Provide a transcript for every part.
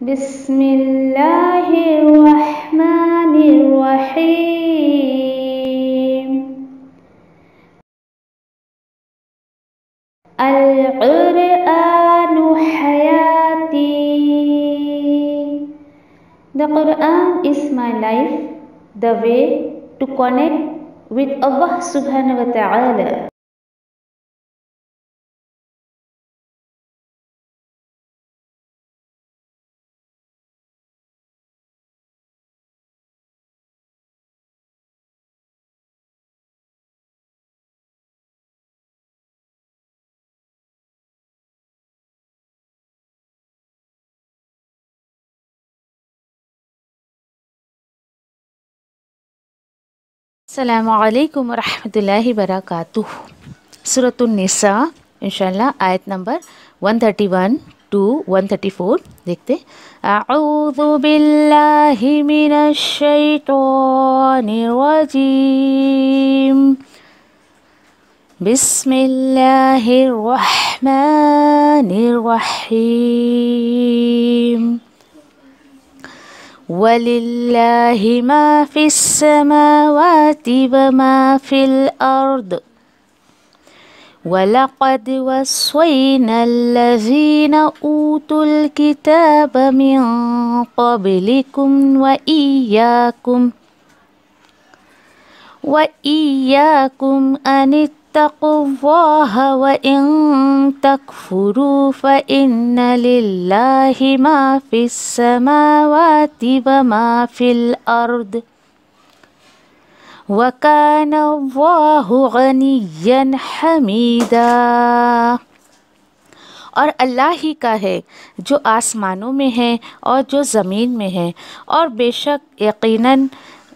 بسم الله الرحمن الرحيم. القرآن حياتي. The Quran is my life, the way to connect with Allah subhanahu wa ta'ala. السلام علیکم ورحمۃ وبرکاتہ. سورۃ النساء انشاءاللہ آیت نمبر 131 to 134 دیکھتے. اعوذ باللہ من الشیطان الرجیم. بسم اللہ الرحمن الرحیم. وَلِلَّهِ مَا فِي السَّمَاوَاتِ وَمَا فِي الْأَرْضِ وَلَقَدْ وَصَّيْنَا الَّذِينَ أُوتُوا الْكِتَابَ مِنْ قَبْلِكُمْ وَإِيَّاكُمْ أَنِ اتقوا الله وإن تكفروا فإن لله ما في السماوات وما في الأرض وكان الله غنيا حميدا. اور اللہ ہی کا ہے جو آسمانوں میں ہے اور جو زمین میں ہے، اور بے شک یقیناً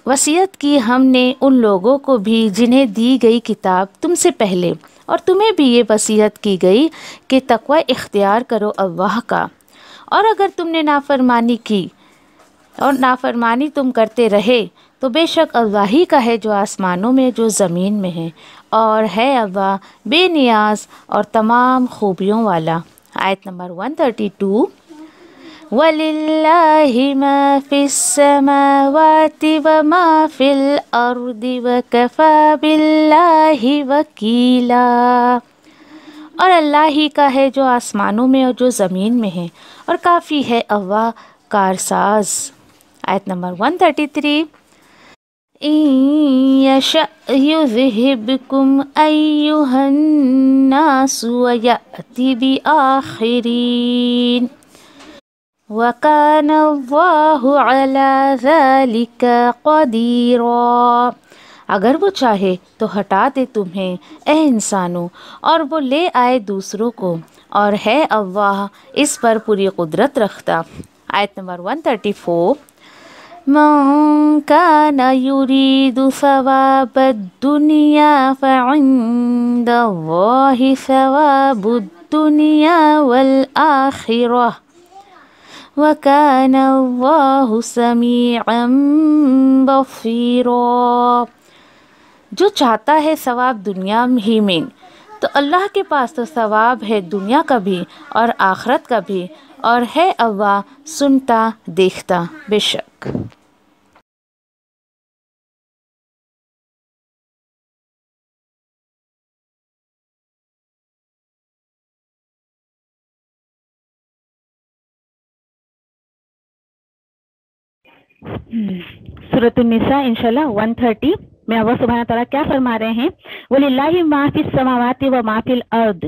وصیت کی ہم نے ان لوگوں کو بھی جنہیں دی گئی کتاب تم سے پہلے، اور تمہیں بھی یہ وصیت کی گئی کہ تقوی اختیار کرو اللہ کا. اور اگر تم نے نافرمانی کی اور نافرمانی تم کرتے رہے تو بے شک اللہ ہی کا ہے جو آسمانوں میں جو زمین میں ہے، اور ہے اللہ بے نیاز اور تمام خوبیوں والا. آیت نمبر 132. وَلِلَّهِ مَا فِي السَّمَاوَاتِ وَمَا فِي الْأَرْضِ وَكَفَى بِاللَّهِ وَكِيلًا. اور اللہ ہی کا ہے جو آسمانوں میں اور جو زمین میں ہے، اور کافی ہے اللہ کارساز. آیت نمبر 133. إِن يَشَأْ يُذْهِبْكُمْ أَيُّهَا النَّاسُ وَيَأْتِ بِآخِرِينَ وَكَانَ اللَّهُ عَلَى ذَلِكَ قَدِيرًا. اگر وہ چاہے تو ہٹا دے تمہیں اے انسانوں، اور وہ لے آئے دوسروں کو، اور ہے اللہ اس پر پوری قدرت رکھتا. آیت نمبر 134. مَن كَانَ يُرِيدُ ثَوَابَ الدُّنْيَا فَعِندَ اللَّهِ ثَوَابُ الدُّنْيَا وَالْآخِرَةِ وَكَانَ اللَّهُ سَمِيعًا بَصِيرًا. جو چاہتا ہے ثواب دنیا ہی میں تو اللہ کے پاس تو ثواب ہے دنیا کا بھی اور آخرت کا بھی، اور ہے اللہ سنتا دیکھتا بے شک. سورۃ النساء انشاءاللہ 130 میں اللہ سبحانہ تعالیٰ کیا فرما رہے ہیں؟ وَلِلَّهِ مَا فِي السَّمَاوَاتِ وَمَا فِي الْأَرْضِ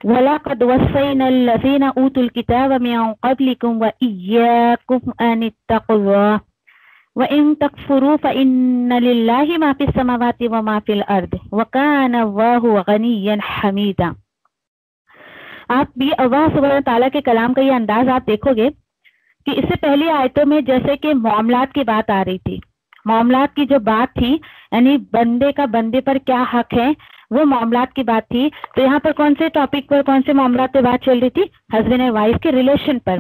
وَلَقَدْ وَصَّيْنَا الَّذِينَ أُوتُوا الْكِتَابَ مِنْ قَبْلِكُمْ وَإِيَّاكُمْ أَنِ اتَّقُوا اللَّهَ وَإِن تَكْفُرُوا فَإِنَّ لِلَّهِ مَا فِي السَّمَاوَاتِ وَمَا فِي الْأَرْضِ وَكَانَ اللَّهُ غَنِيًّا حَمِيدًا. آپ بھی اللہ سبحانہ تعالیٰ کے کلام کا یہ انداز آپ دیکھو گے کہ اس سے پہلی آیتوں میں جیسے کہ معاملات کی بات آ رہی تھی، معاملات کی جو بات تھی یعنی بندے کا بندے پر کیا حق ہے، وہ معاملات کی بات تھی. تو یہاں پر کون سے ٹاپک پر، کون سے معاملات پہ بات چل رہی تھی؟ ہسبینڈ اینڈ وائف کے ریلیشن پر.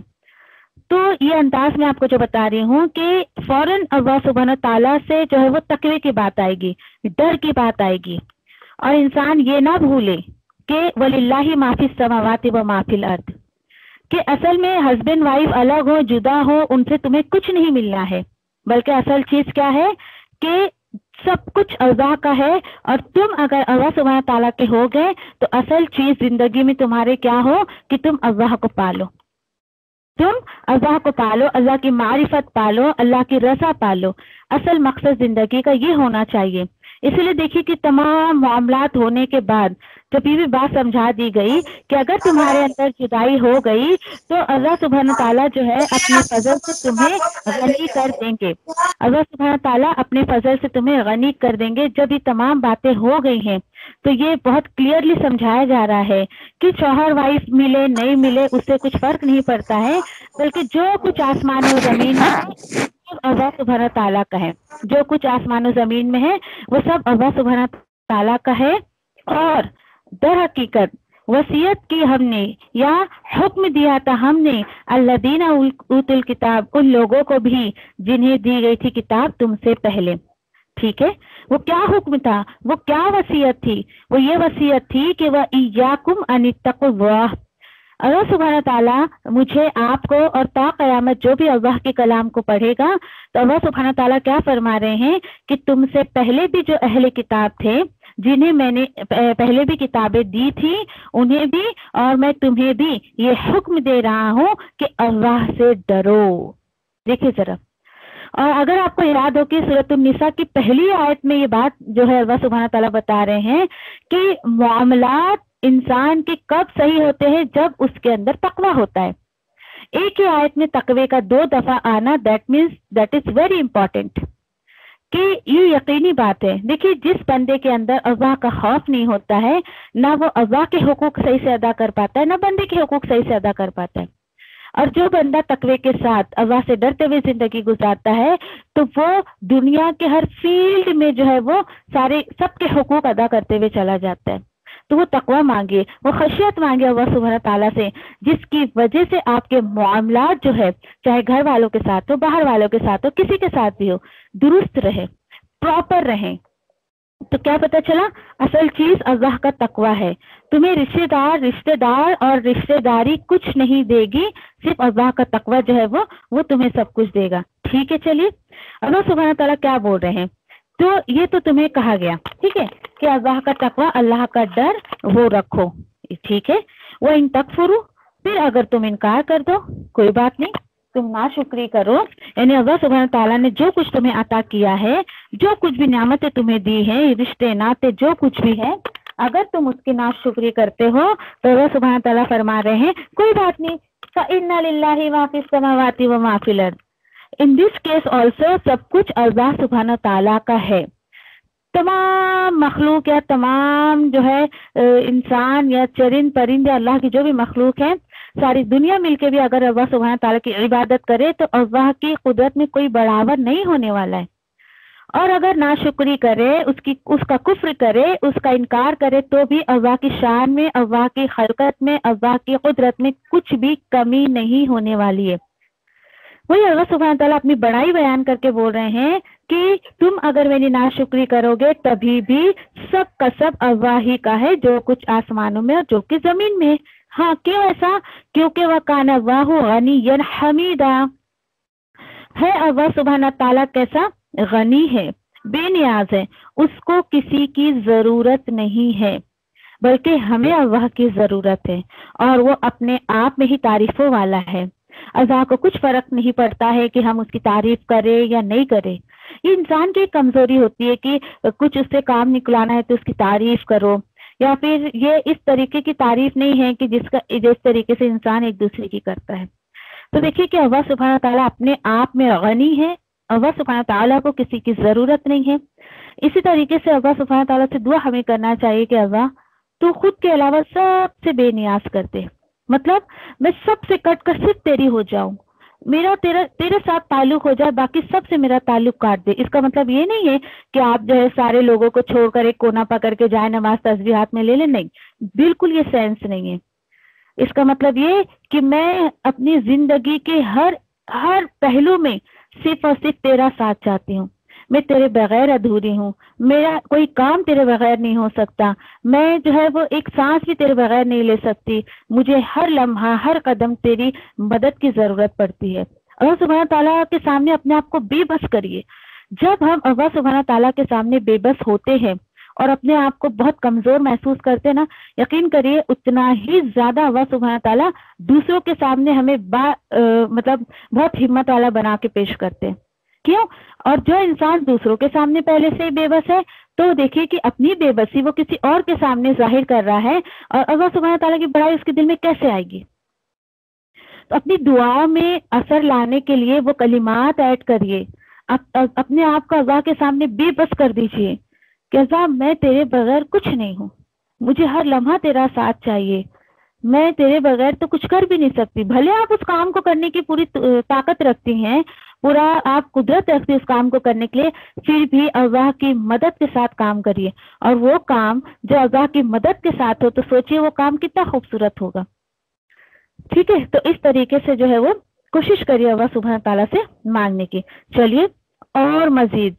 تو یہ انداز میں آپ کو جو بتا رہی ہوں کہ فوراً اللہ سبحانہ تعالیٰ سے جو ہے وہ تقوی کی بات آئے گی، ڈر کی بات آئے گی، اور انسان یہ نہ بھولے کہ وَلِلَّهِ مَا فِي السَّمَاوَاتِ وَمَا فِي الْأَرْضِ. کہ اصل میں ہسبینڈ وائف الگ ہو، جدا ہو، ان سے تمہیں کچھ نہیں ملنا ہے، بلکہ اصل چیز کیا ہے کہ سب کچھ اللہ کا ہے، اور تم اگر اللہ سبحانہ تعالیٰ کے ہو گئے تو اصل چیز زندگی میں تمہارے کیا ہو کہ تم اللہ کو پالو، تم اللہ کو پالو، اللہ کی معرفت پالو، اللہ کی رضا پالو۔ اصل مقصد زندگی کا یہ ہونا چاہیے۔ اس لیے دیکھیے کہ تمام معاملات ہونے کے بعد جب یہ بھی بات سمجھا دی گئی کہ اگر تمہارے اندر جدائی ہو گئی تو اللہ سبحانہ تعالیٰ جو ہے اپنے فضل سے تمہیں غنی کر دیں گے، اللہ سبحانہ تعالیٰ اپنے فضل سے تمہیں غنی کر دیں گے۔ جب یہ تمام باتیں ہو گئی ہیں تو یہ بہت کلیئرلی سمجھایا جا رہا ہے کہ شوہر وائف ملے نہیں ملے اس سے کچھ فرق نہیں پڑتا ہے، بلکہ جو کچھ آسمان و زمین میں ہے اللہ سبحانہ تعالیٰ کا ہے، جو کچھ آسمان و زمین میں ہے وہ سب اللہ سبحانہ تعالیٰ کا ہے۔ اور در حقیقت وصیت کی ہم نے یا حکم دیا تھا ہم نے الذین اوتوا الکتاب، ان لوگوں کو بھی جنہیں دی گئی تھی کتاب تم سے پہلے، ٹھیک ہے۔ وہ کیا حکم تھا، وہ کیا وصیت تھی؟ وہ یہ وصیت تھی کہ وَإِيَّاكُمْ أَنِ اتَّقُوا اللَّهَ، اللہ سبحانہ تعالیٰ مجھے آپ کو اور تا قیامت جو بھی اللہ کے کلام کو پڑھے گا تو اللہ سبحانہ تعالیٰ کیا فرما رہے ہیں کہ تم سے پہلے بھی جو اہل کتاب تھے جنہیں میں نے پہلے بھی کتابیں دی تھی انہیں بھی اور میں تمہیں بھی یہ حکم دے رہا ہوں کہ اللہ سے ڈرو۔ دیکھیے ذرا، اور اگر آپ کو یاد ہو کہ سورۃ النساء کی پہلی آیت میں یہ بات جو ہے اللہ سبحانہ تعالیٰ بتا رہے ہیں کہ معاملات انسان کے کب صحیح ہوتے ہیں، جب اس کے اندر تقویٰ ہوتا ہے۔ ایک ہی آیت میں تقوی کا 2 دفعہ آنا دیٹ از ویری امپورٹنٹ، کہ یہ یقینی بات ہے۔ دیکھیے جس بندے کے اندر اللہ کا خوف نہیں ہوتا ہے نہ وہ اللہ کے حقوق صحیح سے ادا کر پاتا ہے نہ بندے کے حقوق صحیح سے ادا کر پاتا ہے، اور جو بندہ تقوی کے ساتھ اللہ سے ڈرتے ہوئے زندگی گزارتا ہے تو وہ دنیا کے ہر فیلڈ میں جو ہے وہ سب کے حقوق ادا کرتے ہوئے چلا جاتا ہے۔ تو وہ تقوی مانگے، وہ خشیت مانگے اللہ سبحانہ تعالیٰ سے، جس کی وجہ سے آپ کے معاملات جو ہے چاہے گھر والوں کے ساتھ ہو، باہر والوں کے ساتھ ہو، کسی کے ساتھ بھی ہو، درست رہے، پراپر رہیں۔ تو کیا پتا چلا؟ اصل چیز اللہ کا تقوی ہے۔ تمہیں رشتہ دار اور رشتہ داری کچھ نہیں دے گی، صرف اللہ کا تقوی جو ہے وہ تمہیں سب کچھ دے گا، ٹھیک ہے۔ چلیے اللہ سبحانہ تعالیٰ کیا بول رہے ہیں، تو یہ تو تمہیں کہا گیا، ٹھیک ہے، کہ اللہ کا تقوی، اللہ کا ڈر وہ رکھو، ٹھیک ہے۔ وہ ان تکفروا، پھر اگر تم انکار کر دو کوئی بات نہیں، تم ناشکری کرو، یعنی اللہ سبحانہ تعالیٰ نے جو کچھ تمہیں عطا کیا ہے، جو کچھ بھی نعمتیں تمہیں دی ہیں، رشتے ناطے جو کچھ بھی ہے، اگر تم اس کی ناشکری کرتے ہو تو اللہ سبحانہ تعالیٰ فرما رہے ہیں کوئی بات نہیں، فَإِنَّ لِلَّهِ مَا فِي السَّمَاوَاتِ وَمَا فِي الْأَرْضِ، ان دس کیس آلسو سب کچھ اللہ سبحانہ تعالیٰ کا ہے۔ تمام مخلوق یا تمام جو ہے انسان یا چرند پرند یا اللہ کی جو بھی مخلوق ہے، ساری دنیا مل کے بھی اگر اللہ سبحانہ تعالیٰ کی عبادت کرے تو اللہ کی قدرت میں کوئی بڑھاوا نہیں ہونے والا ہے، اور اگر ناشکری کرے، اس کا کفر کرے، اس کا انکار کرے تو بھی اللہ کی شان میں، اللہ کی خلقت میں، اللہ کی قدرت میں کچھ بھی کمی نہیں ہونے والی ہے۔ وہی اللہ سبحانہ تعالیٰ اپنی بڑائی بیان کر کے بول رہے ہیں کہ تم اگر میری ناشکری کرو گے تبھی بھی سب کا سب اللہ ہی کا ہے، جو کچھ آسمانوں میں اور جو کہ زمین میں۔ ہاں کیوں ایسا؟ کیونکہ وَكَانَ اللَّهُ غَنِيًّا حَمِيدًا، ہے اللہ سبحانہ تعالیٰ کیسا؟ غنی ہے، بے نیاز ہے، اس کو کسی کی ضرورت نہیں ہے، بلکہ ہمیں اللہ کی ضرورت ہے، اور وہ اپنے آپ میں ہی تعریفوں والا ہے۔ اللہ کو کچھ فرق نہیں پڑتا ہے کہ ہم اس کی تعریف کریں یا نہیں کریں۔ یہ انسان کی کمزوری ہوتی ہے کہ کچھ اس سے کام نکلانا ہے تو اس کی تعریف کرو، یا پھر یہ اس طریقے کی تعریف نہیں ہے کہ جس طریقے سے انسان ایک دوسرے کی کرتا ہے۔ تو دیکھیے کہ اللہ سبحانہ تعالیٰ اپنے آپ میں غنی ہے، اللہ سبحانہ تعالیٰ کو کسی کی ضرورت نہیں ہے۔ اسی طریقے سے اللہ سبحانہ تعالیٰ سے دعا ہمیں کرنا چاہیے کہ اللہ تو خود کے علاوہ سب سے بے نیاز کر دے، مطلب میں سب سے کٹ کر صرف تیری ہو جاؤں، میرا تیرے ساتھ تعلق ہو جائے، باقی سب سے میرا تعلق کاٹ دے۔ اس کا مطلب یہ نہیں ہے کہ آپ جو ہے سارے لوگوں کو چھوڑ کر ایک کونا پکڑ کے جائے نماز تسبیح ہاتھ میں لے لیں، نہیں، بالکل یہ سینس نہیں ہے۔ اس کا مطلب یہ کہ میں اپنی زندگی کے ہر پہلو میں صرف اور صرف تیرا ساتھ چاہتی ہوں، میں تیرے بغیر ادھوری ہوں، میرا کوئی کام تیرے بغیر نہیں ہو سکتا، میں جو ہے وہ ایک سانس بھی تیرے بغیر نہیں لے سکتی، مجھے ہر لمحہ ہر قدم تیری مدد کی ضرورت پڑتی ہے۔ اللہ سبحانہ تعالیٰ کے سامنے اپنے آپ کو بے بس کریے۔ جب ہم اللہ سبحانہ تعالیٰ کے سامنے بے بس ہوتے ہیں اور اپنے آپ کو بہت کمزور محسوس کرتے نا، یقین کریے اتنا ہی زیادہ اللہ سبحانہ تعالیٰ دوسروں کے سامنے ہمیں مطلب بہت ہمت والا بنا کے پیش کرتے ہیں۔ کیوں؟ اور جو انسان دوسروں کے سامنے پہلے سے ہی بے بس ہے تو دیکھیے کہ اپنی بے بسی وہ کسی اور کے سامنے ظاہر کر رہا ہے، اور اللہ سبحانہ تعالیٰ کی بڑائی اس کے دل میں کیسے آئے گی؟ تو اپنی دعا میں اثر لانے کے لیے وہ کلمات ایڈ کریے، اپنے آپ کو اللہ کے سامنے بے بس کر دیجیے کہ اللہ میں تیرے بغیر کچھ نہیں ہوں، مجھے ہر لمحہ تیرا ساتھ چاہیے، میں تیرے بغیر تو کچھ کر بھی نہیں سکتی۔ بھلے آپ اس کام کو کرنے کی پوری طاقت رکھتی ہیں، پورا آپ قدرت رکھتی اس کام کو کرنے کے لیے، پھر بھی اللہ کی مدد کے ساتھ کام کریے، اور وہ کام جو اللہ کی مدد کے ساتھ ہو تو سوچئے وہ کام کتنا خوبصورت ہوگا۔ ٹھیک ہے، تو اس طریقے سے جو ہے وہ کوشش کریے اللہ سبحانہ تعالیٰ سے مانگنے کی۔ چلیے اور مزید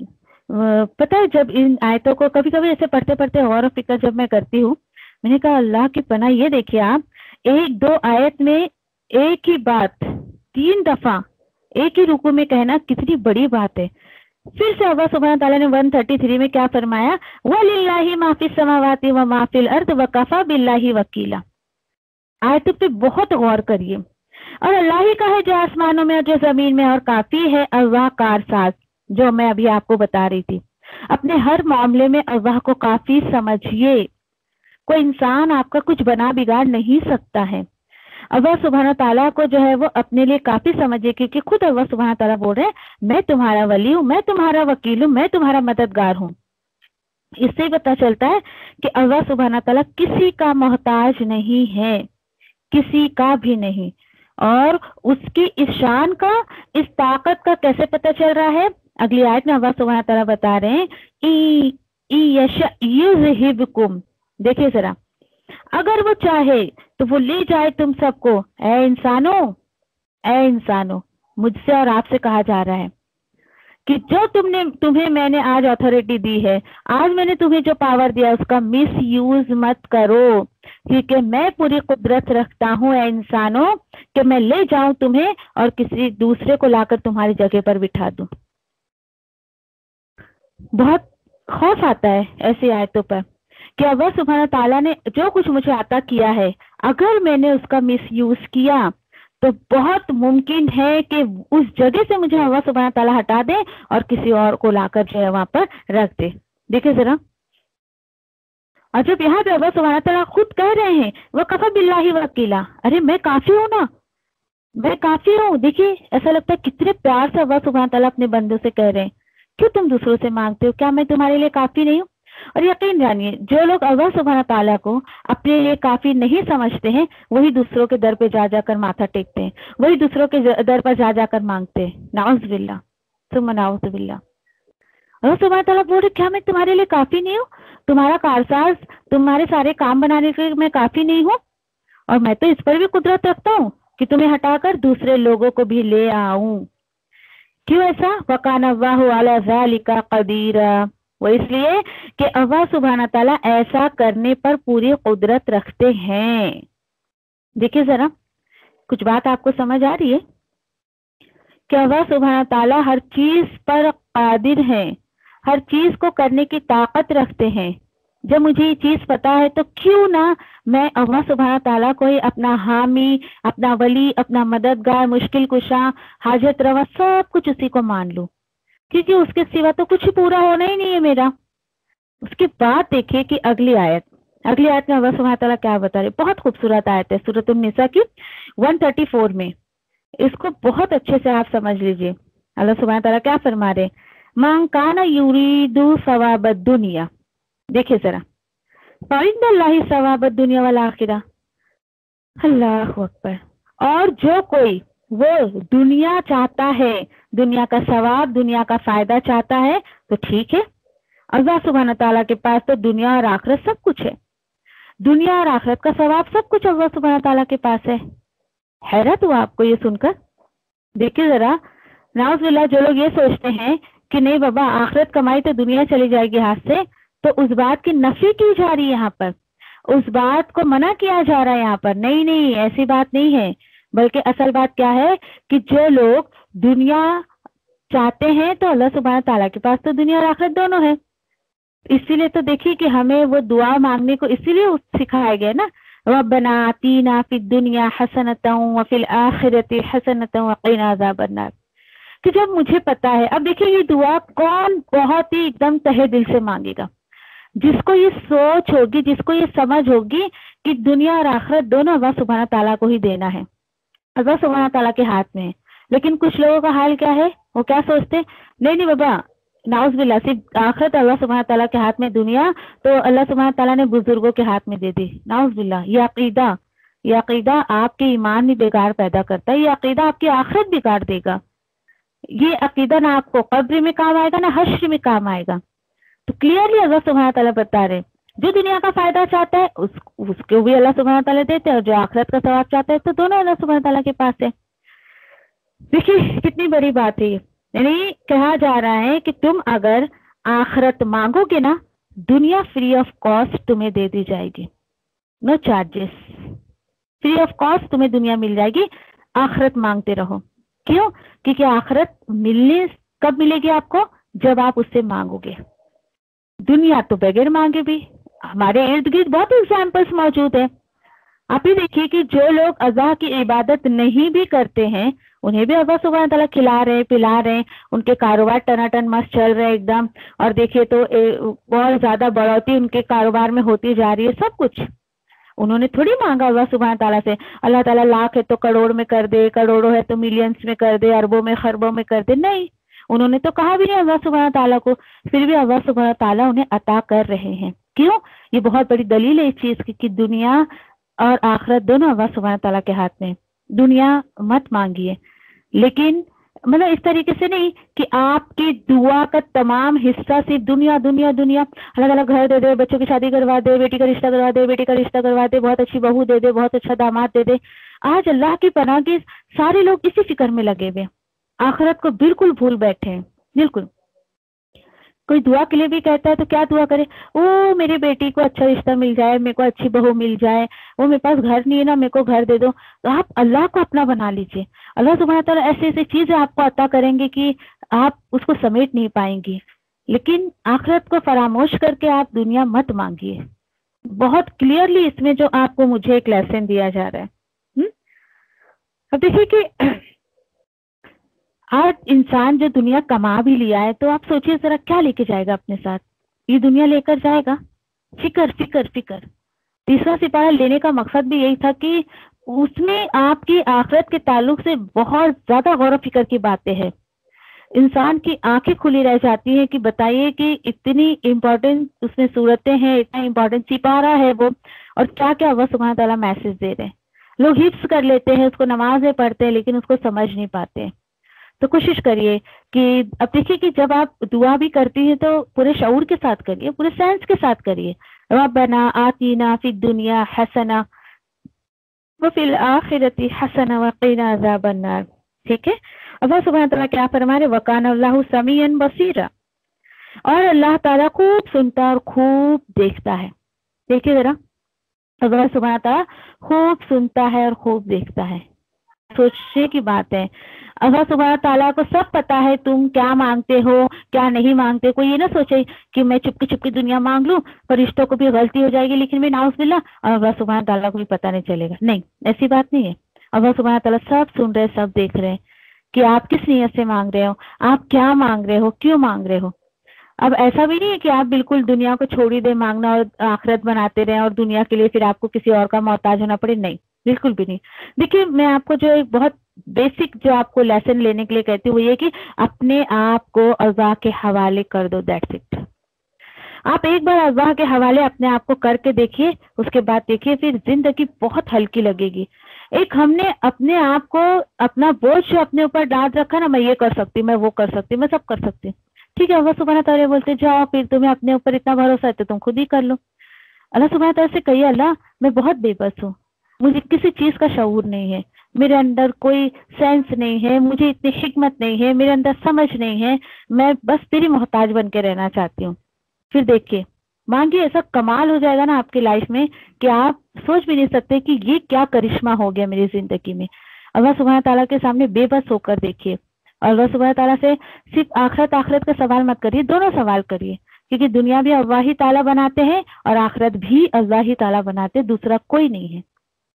پتہ ہے جب ان آیتوں کو کبھی کبھی ایسے پڑھتے پڑھتے غور و فکر جب میں کرتی ہوں، میں نے کہا اللہ کی پناہ، یہ دیکھیے آپ ایک دو آیت میں ایک ہی بات 3 دفعہ ایک ہی رکوع میں کہنا کتنی بڑی بات ہے۔ پھر سے اللہ سبحانہ تعالیٰ نے 133 میں کیا فرمایا؟ وَلِلَّهِ مَا فِي السَّمَاوَاتِ وَمَا فِي الْأَرْضِ وَكَفَى بِاللَّهِ وَكِيلًا۔ آیتوں پہ بہت غور کریے، اور اللہ ہی کا ہے جو آسمانوں میں اور جو زمین میں، اور کافی ہے اللہ کارساز، جو میں ابھی آپ کو بتا رہی تھی۔ اپنے ہر معاملے میں اللہ کو کافی سمجھیے، کوئی انسان آپ کا کچھ بنا بگاڑ نہیں سکتا ہے۔ اللہ سبحانہ تعالیٰ کو جو ہے وہ اپنے لیے کافی سمجھے، کیونکہ خود اللہ سبحانہ تعالیٰ بول رہے ہیں میں تمہارا ولی ہوں، میں تمہارا وکیل ہوں، میں تمہارا مددگار ہوں۔ اس سے پتہ چلتا ہے کہ اللہ سبحانہ تعالیٰ کسی کا محتاج نہیں ہے، کسی کا بھی نہیں۔ اور اس کی اس شان کا، اس طاقت کا کیسے پتہ چل رہا ہے؟ اگلی آیت میں اللہ سبحانہ تعالیٰ بتا رہے ہیں یذہبکم، دیکھیے ذرا، اگر وہ چاہے تو وہ لے جائے تم سب کو۔ اے انسانوں، مجھ سے اور آپ سے کہا جا رہا ہے کہ جو تمہیں میں نے آج اتھارٹی دی ہے، آج میں نے تمہیں جو پاور دیا اس کا مس یوز مت کرو، کیونکہ میں پوری قدرت رکھتا ہوں اے انسانوں کہ میں لے جاؤں تمہیں اور کسی دوسرے کو لا کر تمہاری جگہ پر بٹھا دوں۔ بہت خوف آتا ہے ایسی آیتوں پر کہ اللہ سبحانہ تعالیٰ نے جو کچھ مجھے عطا کیا ہے، اگر میں نے اس کا مس یوز کیا تو بہت ممکن ہے کہ اس جگہ سے مجھے اللہ سبحانہ تعالیٰ ہٹا دے اور کسی اور کو لا کر جو ہے وہاں پر رکھ دے۔ دیکھیں ذرا، اور جب یہاں پہ اللہ سبحانہ تعالیٰ خود کہہ رہے ہیں وَكَفَى بِاللَّهِ وَكِيلًا، ارے میں کافی ہوں نا، میں کافی ہوں۔ دیکھیے ایسا لگتا ہے کتنے پیار سے اللہ سبحانہ تعالیٰ اپنے بندوں سے کہہ رہے ہیں کیوں تم دوسروں سے مانگتے ہو؟ کیا میں تمہارے لیے کافی نہیں ہوں؟ اور یقین جانیے جو لوگ اللہ سبحانہ تعالیٰ کو اپنے لیے کافی نہیں سمجھتے ہیں وہی دوسروں کے در پہ جا جا کر ماتھا ٹیکتے ہیں، وہی دوسروں کے در پر جا جا کر مانگتے ہیں۔ نعوذ باللہ ثم نعوذ باللہ۔ اللہ سبحانہ تعالیٰ بول رہے کیا میں تمہارے لیے کافی نہیں ہوں؟ تمہارا کارساز، تمہارے سارے کام بنانے کے لیے میں کافی نہیں ہوں؟ اور میں تو اس پر بھی قدرت رکھتا ہوں کہ تمہیں ہٹا کر دوسرے لوگوں کو بھی لے آؤں۔ کیوں ایسا؟ وَكَانَ اللَّهُ عَلَى ذَلِكَ قَدِيرًا، وہ اس لیے کہ اللہ سبحانہ تعالیٰ ایسا کرنے پر پوری قدرت رکھتے ہیں۔ دیکھیے ذرا، کچھ بات آپ کو سمجھ آ رہی ہے کہ اللہ سبحانہ تعالیٰ ہر چیز پر قادر ہیں، ہر چیز کو کرنے کی طاقت رکھتے ہیں۔ جب مجھے یہ چیز پتا ہے تو کیوں نہ میں اللہ سبحانہ تعالیٰ کو ہی اپنا حامی، اپنا ولی، اپنا مددگار، مشکل کشا، حاجت روا سب کچھ اسی کو مان لوں، کیونکہ اس کے سوا تو کچھ پورا ہونا ہی نہیں ہے میرا۔ اس کے بعد دیکھیے کہ اگلی آیت میں اللہ سبحانہ تعالیٰ کیا بتا رہے، بہت خوبصورت آیت ہے سورۃ النساء کی 134 میں، اس کو بہت اچھے سے آپ سمجھ لیجئے۔ اللہ سبحانہ تعالیٰ کیا فرما رہے، مَن کَانَ یُرِیدُ ثواب الدنیا، دیکھیے ذرا، فَعِندَ اللَّهِ ثواب الدنیا والآخرہ، اللہ اکبر، اور جو کوئی وہ دنیا چاہتا ہے، دنیا کا ثواب، دنیا کا فائدہ چاہتا ہے تو ٹھیک ہے، اللہ سبحانہ تعالیٰ کے پاس تو دنیا اور آخرت سب کچھ ہے، دنیا اور آخرت کا ثواب سب کچھ اللہ سبحانہ تعالیٰ کے پاس ہے۔ حیرت ہوا آپ کو یہ سن کر؟ دیکھیے ذرا، نعوذ باللہ، جو لوگ یہ سوچتے ہیں کہ نہیں بابا آخرت کمائی تو دنیا چلی جائے گی ہاتھ سے، تو اس بات کی نفی کی جا رہی ہے یہاں پر، اس بات کو منع کیا جا رہا ہے یہاں پر. نہیں نہیں ایسی بات نہیں ہے، بلکہ اصل بات کیا ہے کہ جو لوگ دنیا چاہتے ہیں تو اللہ سبحانہ تعالیٰ کے پاس تو دنیا اور آخرت دونوں ہے. اسی لیے تو دیکھیے کہ ہمیں وہ دعا مانگنے کو اسی لیے سکھایا گیا نا، ربنا آتینا فی الدنیا حسنۃ وفی الآخرۃ حسنۃ وقنا عذاب النار. کہ جب مجھے پتا ہے، اب دیکھیے یہ دعا کون بہت ہی ایک دم تہہ دل سے مانگے گا؟ جس کو یہ سوچ ہوگی، جس کو یہ سمجھ ہوگی کہ دنیا اور آخرت دونوں اللہ سبحانہ تعالیٰ کو ہی دینا ہے، اللہ سبحانہ تعالیٰ کے ہاتھ میں ہے. لیکن کچھ لوگوں کا حال کیا ہے، وہ کیا سوچتے، نہیں بابا نعوذ باللہ صرف آخرت اللہ سبحانہ تعالیٰ کے ہاتھ میں، دنیا تو اللہ سبحانہ تعالیٰ نے بزرگوں کے ہاتھ میں دے دی. نعوذ باللہ، یہ عقیدہ آپ کے ایمان میں بیگار پیدا کرتا ہے، یہ عقیدہ آپ کی آخرت بگاڑ دے گا. یہ عقیدہ نہ آپ کو قبر میں کام آئے گا نہ حشر میں کام آئے گا. تو کلیئرلی اللہ سبحانہ تعالیٰ بتا رہے جو دنیا کا فائدہ چاہتا ہے اس کو بھی اللہ سبحانہ تعالیٰ دیتے ہیں، اور جو آخرت کا ثواب چاہتا ہے تو دونوں اللہ سبحانہ تعالیٰ کے پاس ہے. دیکھیے کتنی بڑی بات ہے یہ، یعنی کہا جا رہا ہے کہ تم اگر آخرت مانگو گے نا، دنیا فری آف کاسٹ تمہیں دے دی جائے گی، نو چارجز، فری آف کاسٹ تمہیں دنیا مل جائے گی. آخرت مانگتے رہو. کیوں؟ کیونکہ آخرت کب ملے گی آپ کو؟ جب آپ اس سے مانگو گے. دنیا تو بغیر مانگے بھی ہمارے ارد گرد بہت ایگزامپلس موجود ہیں. آپ ہی دیکھیے کہ جو لوگ اللہ کی عبادت نہیں بھی کرتے ہیں انہیں بھی اللہ سبحانہ تعالیٰ کھلا رہے پلا رہے، ان کے کاروبار ٹناٹن مست چل رہے ایک دم، اور دیکھیے تو بہت زیادہ بڑھوتی ان کے کاروبار میں ہوتی جا رہی ہے. سب کچھ انہوں نے تھوڑی مانگا اللہ سبحانہ تعالیٰ سے. اللہ تعالیٰ لاکھ ہے تو کروڑ میں کر دے، کروڑوں ہے تو ملینز میں کر دے، اربوں میں خربوں میں کر دے. نہیں، انہوں نے تو کہا بھی نہیں اللہ سبحانہ تعالیٰ کو، پھر بھی اللہ سبحانہ تعالیٰ انہیں عطا کر رہے ہیں. کیوں؟ یہ بہت بڑی دلیل ہے اس چیز کی کہ دنیا اور آخرت دونوں اللہ سبحانہ تعالیٰ کے ہاتھ میں. دنیا مت مانگیے، لیکن مطلب اس طریقے سے نہیں کہ آپ کی دعا کا تمام حصہ صرف دنیا دنیا دنیا. الگ الگ گھر دے دے، بچوں کی شادی کروا دے، بیٹی کا رشتہ کروا دے، بیٹی کا رشتہ کروا دے، بہت اچھی بہو دے دے، بہت اچھا داماد دے دے. آج اللہ کی پناہ کے سارے لوگ اسی فکر میں لگے ہوئے، آخرت کو بالکل بھول بیٹھے ہیں. بالکل کوئی دعا کے لیے بھی کہتا ہے تو کیا دعا کرے، او میری بیٹی کو اچھا رشتہ مل جائے، میرے کو اچھی بہو مل جائے، وہ میرے پاس گھر نہیں ہے نا، میرے کو گھر دے دو. تو آپ اللہ کو اپنا بنا لیجئے. اللہ سبحانہ تعالیٰ ایسی ایسی چیزیں آپ کو عطا کریں گے کہ آپ اس کو سمیٹ نہیں پائیں گی. لیکن آخرت کو فراموش کر کے آپ دنیا مت مانگیے. بہت کلیئرلی اس میں جو آپ کو مجھے ایک لیسن دیا جا رہا ہے. اب دیکھیے کہ آج انسان جو دنیا کما بھی لیا ہے تو آپ سوچئے ذرا کیا لے کے جائے گا اپنے ساتھ؟ یہ دنیا لے کر جائے گا فکر فکر فکر. تیسرا سپارہ لینے کا مقصد بھی یہی تھا کہ اس میں آپ کی آخرت کے تعلق سے بہت زیادہ غور و فکر کی باتیں ہیں. انسان کی آنکھیں کھلی رہ جاتی ہیں کہ بتائیے کہ اتنی امپورٹنٹ اس میں صورتیں ہیں، اتنا امپورٹنٹ سپارہ ہے وہ، اور کیا کیا اللہ سبحانہ تعالیٰ میسج دے رہے ہیں. لوگ حفظ کر لیتے ہیں، اس کو نمازیں پڑھتے ہیں لیکن اس کو سمجھ نہیں پاتے. تو کوشش کریے کہ اب دیکھیے کہ جب آپ دعا بھی کرتی ہیں تو پورے شعور کے ساتھ کریے، پورے سینس کے ساتھ کریے. ربنا آتینا فی الدنیا حسنہ وفی الآخرۃ حسنہ وقنا عذاب النار. ٹھیک ہے، اللہ سبحانہ تعالیٰ کیا فرما رہے، وکان اللہ سمیعا بصیرا، اور اللہ تعالیٰ خوب سنتا اور خوب دیکھتا ہے. دیکھیے ذرا، اللہ سبحانہ تعالیٰ خوب سنتا ہے اور خوب دیکھتا ہے. سوچنے کی بات ہے، اللہ سبحانہ تعالیٰ کو سب پتا ہے تم کیا مانگتے ہو کیا نہیں مانگتے. کوئی یہ نہ سوچے کہ میں چپکی چپکی دنیا مانگ لوں، فرشتوں کو بھی غلطی ہو جائے گی لیکن میں نعوذ باللہ، اور اللہ سبحانہ تعالیٰ کو بھی پتہ نہیں چلے گا. نہیں، ایسی بات نہیں ہے. اللہ سبحانہ تعالیٰ سب سن رہے، سب دیکھ رہے ہیں کہ آپ کس نیت سے مانگ رہے ہو، آپ کیا مانگ رہے ہو، کیوں مانگ رہے ہو. اب ایسا بھی نہیں ہے کہ آپ بالکل دنیا کو چھوڑ ہی دیں مانگنا اور آخرت بناتے رہیں اور دنیا کے لیے پھر آپ کو کسی اور کا محتاج ہونا پڑے. نہیں، بالکل بھی نہیں. دیکھیے میں آپ کو جو ایک بہت بیسک جو آپ کو لیسن لینے کے لیے کہتی ہوں وہ یہ کہ اپنے آپ کو اللہ کے حوالے کر دو. That's it. آپ ایک بار اللہ کے حوالے اپنے آپ کو کر کے دیکھیے، اس کے بعد دیکھیے پھر زندگی بہت ہلکی لگے گی. ایک ہم نے اپنے آپ کو اپنا بوجھ جو اپنے اوپر ڈال رکھا نا، میں یہ کر سکتی، میں وہ کر سکتی، میں سب کر سکتی. ٹھیک ہے، اللہ سبحانہ تعالیٰ بولتے جاؤ پھر تمہیں اپنے اوپر اتنا بھروسہ ہے تو تم خود ہی کر لو. اللہ سبحانہ تعالیٰ سے کہیے اللہ میں بہت بے بس ہوں، مجھے کسی چیز کا شعور نہیں ہے، میرے اندر کوئی سینس نہیں ہے، مجھے اتنی حکمت نہیں ہے، میرے اندر سمجھ نہیں ہے، میں بس تیری محتاج بن کے رہنا چاہتی ہوں۔ پھر دیکھیے مانگیے، ایسا کمال ہو جائے گا نا آپ کی لائف میں کہ آپ سوچ بھی نہیں سکتے کہ یہ کیا کرشمہ ہو گیا میری زندگی میں۔ اللہ سبحانہ تعالیٰ کے سامنے بے بس ہو کر دیکھیے، اور اللہ سبحانہ تعالیٰ سے صرف آخرت کا سوال مت کریے، دونوں سوال کریے، کیونکہ دنیا بھی اللہ ہی تعالیٰ بناتے ہیں اور آخرت بھی اللہ ہی تعالیٰ بناتے ہیں، دوسرا کوئی نہیں ہے،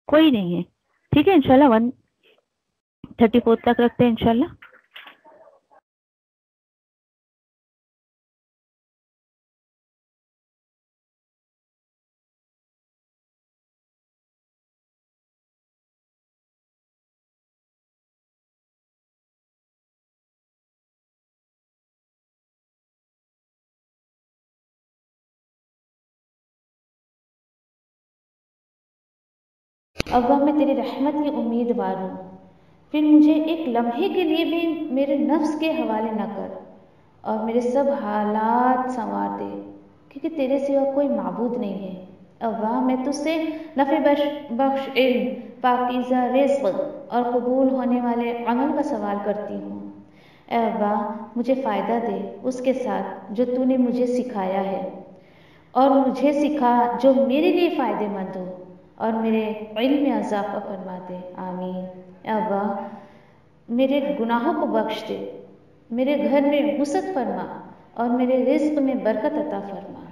کوئی نہیں ہے۔ ٹھیک ہے، انشاءاللہ 134 تک رکھتے ہیں انشاءاللہ۔ اللہ میں تیری رحمت کی امیدوار ہوں، پھر مجھے ایک لمحے کے لیے بھی میرے نفس کے حوالے نہ کر اور میرے سب حالات سنوار دے، کیونکہ تیرے سوا کوئی معبود نہیں ہے۔ اللہ میں تجھ سے نفع بخش علم، پاکیزہ رزق اور قبول ہونے والے عمل کا سوال کرتی ہوں۔ اے اللہ مجھے فائدہ دے اس کے ساتھ جو تو نے مجھے سکھایا ہے، اور مجھے سکھا جو میرے لیے فائدہ مند ہو، اور میرے علم میں اضافہ فرما دے، آمین۔ اے اللہ میرے گناہوں کو بخش دے، میرے گھر میں وسعت فرما اور میرے رزق میں برکت عطا فرما۔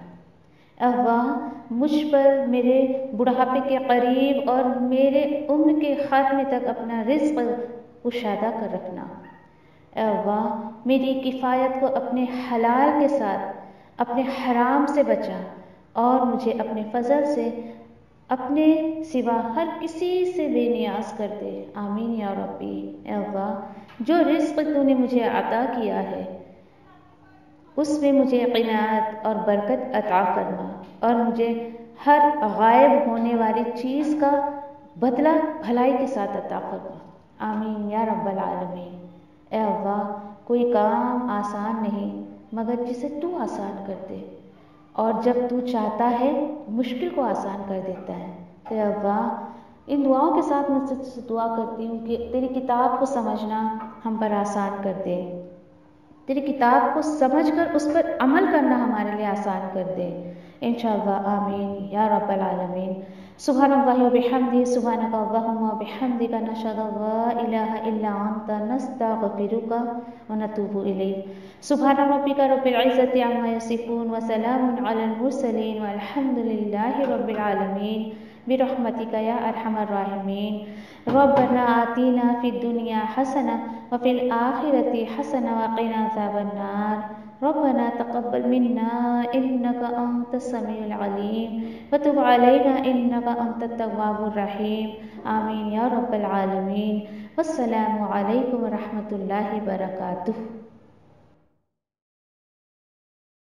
اے اللہ مجھ پر میرے بڑھاپے کے قریب اور میرے عمر کے خاتمے تک اپنا رزق کشادہ کر رکھنا۔ اے اللہ میری کفایت کو اپنے حلال کے ساتھ اپنے حرام سے بچا، اور مجھے اپنے فضل سے اپنے سوا ہر کسی سے بے نیاز کر دے، آمین یا ربی۔ اے اللہ جو رزق تو نے مجھے عطا کیا ہے اس میں مجھے قناعت اور برکت عطا فرما، اور مجھے ہر غائب ہونے والی چیز کا بدلہ بھلائی کے ساتھ عطا فرما، آمین یا رب العالمین۔ اے اللہ کوئی کام آسان نہیں مگر جسے تو آسان کر دے، اور جب تو چاہتا ہے مشکل کو آسان کر دیتا ہے۔ اے اللہ ان دعاؤں کے ساتھ میں تجھ سے دعا کرتی ہوں کہ تیری کتاب کو سمجھنا ہم پر آسان کر دے، تیری کتاب کو سمجھ کر اس پر عمل کرنا ہمارے لیے آسان کر دے، انشاءاللہ آمین یا رب العالمین۔ سبحان اللہ و بحمدہ، سبحانک اللہم و بحمدک، نشہد ان لا الہ الا انت، نستغفرک و نتوب الیک۔ سبحان ربک رب العزت عما یصفون وسلام علی المرسلین والحمد للہ رب العالمین، برحمتک یا ارحم الراحمین۔ ربنا آتینا فی الدنیا حسنہ وفی الآخرۃ حسنہ وقنا عذاب النار۔ ربنا تقبل منا انک انت السمیع العلیم وتب علینا انک انت التواب الرحیم، آمین یا رب العالمین۔ والسلام علیکم ورحمۃ اللہ وبرکاتہ۔